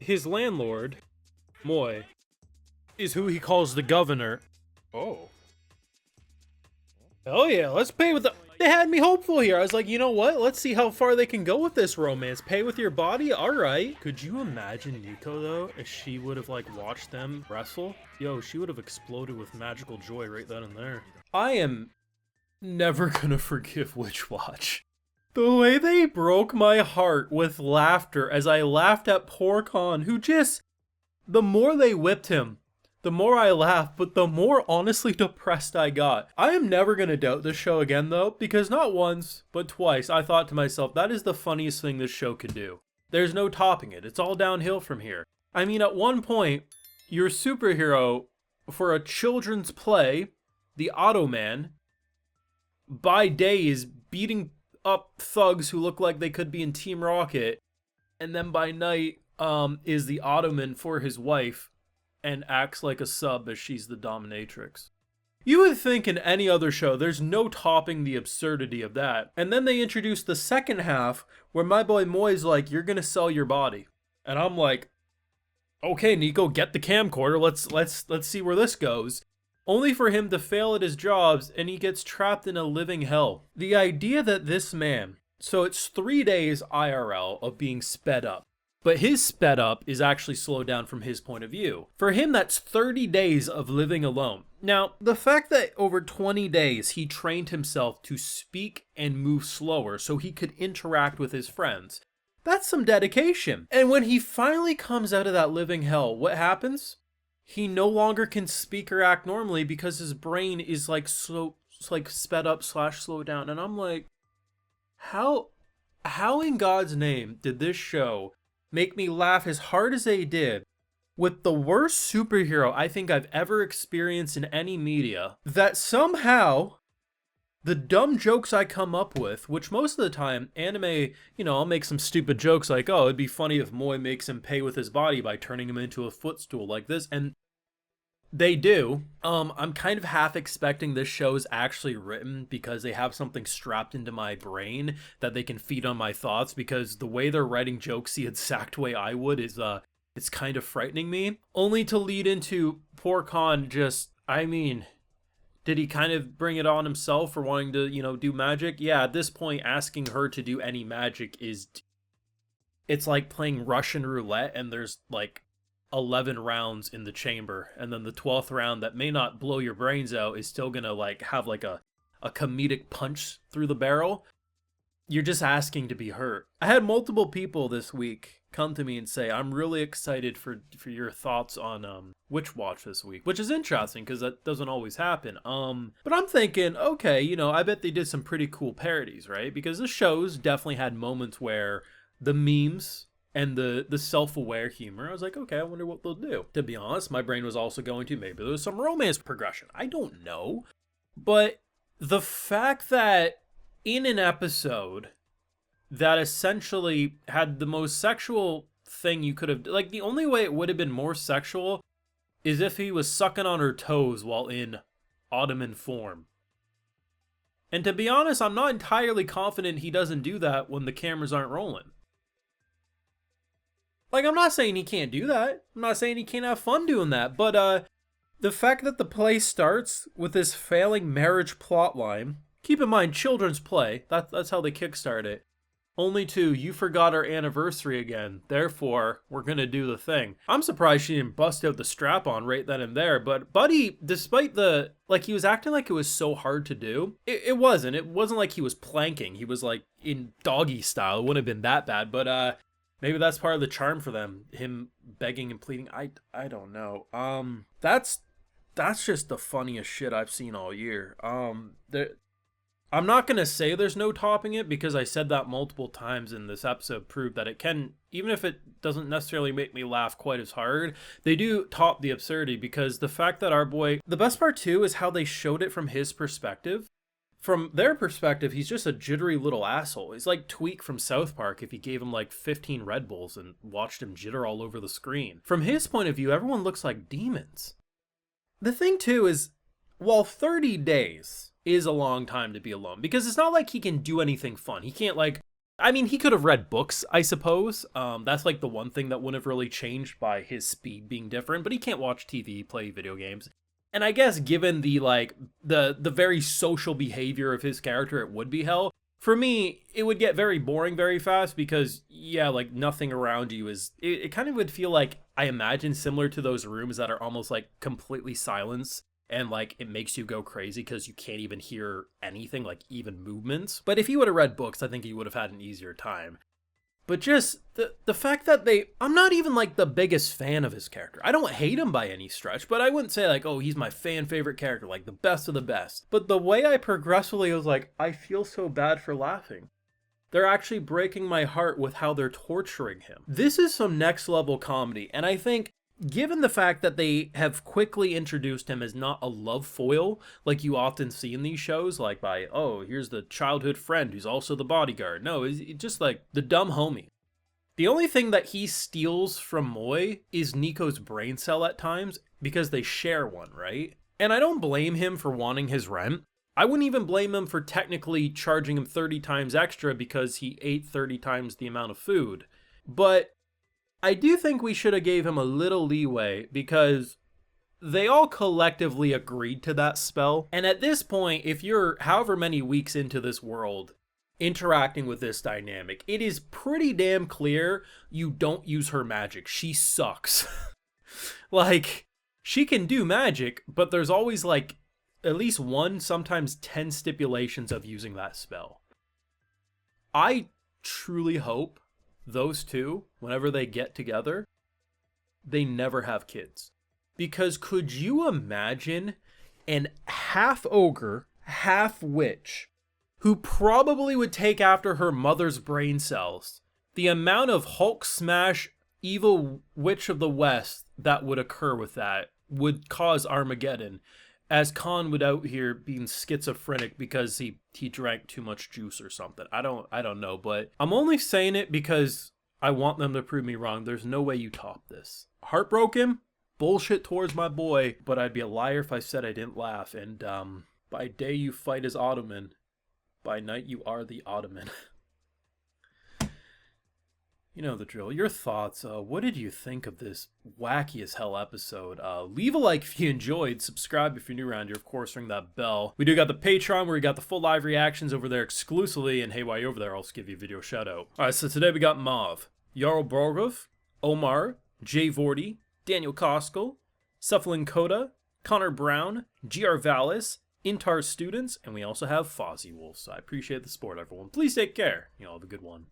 his landlord, Moy, is who he calls the governor. Oh. Oh yeah, let's pay with the... They had me hopeful here. I was like, you know what? Let's see how far they can go with this romance. Pay with your body? Alright. Could you imagine Nico, though, if she would have, like, watched them wrestle? Yo, she would have exploded with magical joy right then and there. I am never gonna forgive Witch Watch. The way they broke my heart with laughter as I laughed at poor Khan, who just... The more they whipped him, the more I laughed, but the more honestly depressed I got. I am never gonna doubt this show again though, because not once, but twice, I thought to myself, that is the funniest thing this show could do. There's no topping it. It's all downhill from here. I mean, at one point, your superhero for a children's play, the Automan, by day is beating up thugs who look like they could be in Team Rocket, and then by night, is the Ottoman for his wife, and acts like a sub as she's the dominatrix. You would think in any other show, there's no topping the absurdity of that. And then they introduce the second half, where my boy Moy's like, you're gonna sell your body. And I'm like, okay, Nico, get the camcorder, let's see where this goes. Only for him to fail at his jobs, and he gets trapped in a living hell. The idea that this man, so it's 3 days IRL of being sped up, but his sped up is actually slowed down from his point of view. For him, that's 30 days of living alone. Now, the fact that over 20 days he trained himself to speak and move slower so he could interact with his friends, that's some dedication. And when he finally comes out of that living hell, what happens? He no longer can speak or act normally because his brain is like sped up / slowed down. And I'm like, how in God's name did this show make me laugh as hard as they did with the worst superhero I think I've ever experienced in any media, that somehow the dumb jokes I come up with, which most of the time anime, I'll make some stupid jokes like, oh, it'd be funny if Moy makes him pay with his body by turning him into a footstool like this, and they do. I'm kind of half expecting this show is actually written because they have something strapped into my brain that they can feed on my thoughts, because the way they're writing jokes the exact way I would is, it's kind of frightening me. Only to lead into poor Khan just, did he kind of bring it on himself for wanting to, do magic? Yeah, at this point, asking her to do any magic it's like playing Russian roulette and there's like 11 rounds in the chamber, and then the 12th round that may not blow your brains out is still gonna have a comedic punch through the barrel. You're just asking to be hurt. I had multiple people this week come to me and say, I'm really excited for your thoughts on Witch Watch this week, which is interesting because that doesn't always happen. But I'm thinking, okay, I bet they did some pretty cool parodies, right? Because the show's definitely had moments where the memes and the self-aware humor, I was like, okay, I wonder what they'll do. To be honest, my brain was also going to, maybe there's some romance progression. I don't know. But the fact that in an episode that essentially had the most sexual thing you could have, like, the only way it would have been more sexual is if he was sucking on her toes while in Ottoman form. And to be honest, I'm not entirely confident he doesn't do that when the cameras aren't rolling. Like, I'm not saying he can't do that. I'm not saying he can't have fun doing that. But the fact that the play starts with this failing marriage plotline, keep in mind, children's play, that's how they kickstart it. Only to, you forgot our anniversary again, therefore, we're gonna do the thing. I'm surprised she didn't bust out the strap-on right then and there, but Buddy, despite he was acting like it was so hard to do, it wasn't. It wasn't like he was planking. He was, like, in doggy style. It wouldn't have been that bad, but, maybe that's part of the charm for them, him begging and pleading. I don't know. That's just the funniest shit I've seen all year. I'm not going to say there's no topping it, because I said that multiple times in this episode proved that it can, even if it doesn't necessarily make me laugh quite as hard, they do top the absurdity, because the fact that our boy, the best part too is how they showed it from his perspective. From their perspective, he's just a jittery little asshole. He's like Tweak from South Park if you gave him like 15 Red Bulls and watched him jitter all over the screen. From his point of view, everyone looks like demons. The thing too is, while 30 days is a long time to be alone, because it's not like he can do anything fun. He can't like I mean, he could have read books, I suppose. That's like the one thing that wouldn't have really changed by his speed being different, but he can't watch TV, play video games. And I guess given the like the very social behavior of his character, it would be hell. For me, it would get very boring very fast because yeah, like nothing around you is it kind of would feel like I imagine similar to those rooms that are almost like completely silence and like it makes you go crazy because you can't even hear anything, like even movements. But if he would have read books, I think he would have had an easier time. But just the fact that I'm not even like the biggest fan of his character. I don't hate him by any stretch, but I wouldn't say like, oh, he's my fan favorite character, like the best of the best. But the way I progressively was like, I feel so bad for laughing. They're actually breaking my heart with how they're torturing him. This is some next level comedy, and I think given the fact that they have quickly introduced him as not a love foil like you often see in these shows, like by, oh, here's the childhood friend who's also the bodyguard. No, it's just like the dumb homie. The only thing that he steals from Moy is Nico's brain cell at times because they share one, right? And I don't blame him for wanting his rent. I wouldn't even blame him for technically charging him 30 times extra because he ate 30 times the amount of food. But I do think we should have gave him a little leeway because they all collectively agreed to that spell. And at this point, if you're however many weeks into this world interacting with this dynamic, it is pretty damn clear you don't use her magic. She sucks. Like, she can do magic, but there's always like at least 1, sometimes 10 stipulations of using that spell. I truly hope those two, whenever they get together, they never have kids. Because could you imagine an half ogre, half witch, who probably would take after her mother's brain cells? The amount of Hulk smash evil witch of the West that would occur with that would cause Armageddon. As Khan would out here being schizophrenic because he drank too much juice or something. I don't know, but I'm only saying it because I want them to prove me wrong. There's no way you top this. Heartbroken? Bullshit towards my boy, but I'd be a liar if I said I didn't laugh. And by day you fight as Ottoman, by night you are the Ottoman. You know the drill. Your thoughts, what did you think of this wacky as hell episode? Leave a like if you enjoyed, subscribe if you're new around here, of course, ring that bell. We do got the Patreon where we got the full live reactions over there exclusively, and hey, while you're over there, I'll also give you a video shout out. Alright, so today we got Mav, Jarl Borgov, Omar, Jay Vorty, Daniel Koskell, Sufflin Coda, Connor Brown, GR Vallis, Intar Students, and we also have Fozzie Wolf. So I appreciate the support, everyone. Please take care. You know, have a good one.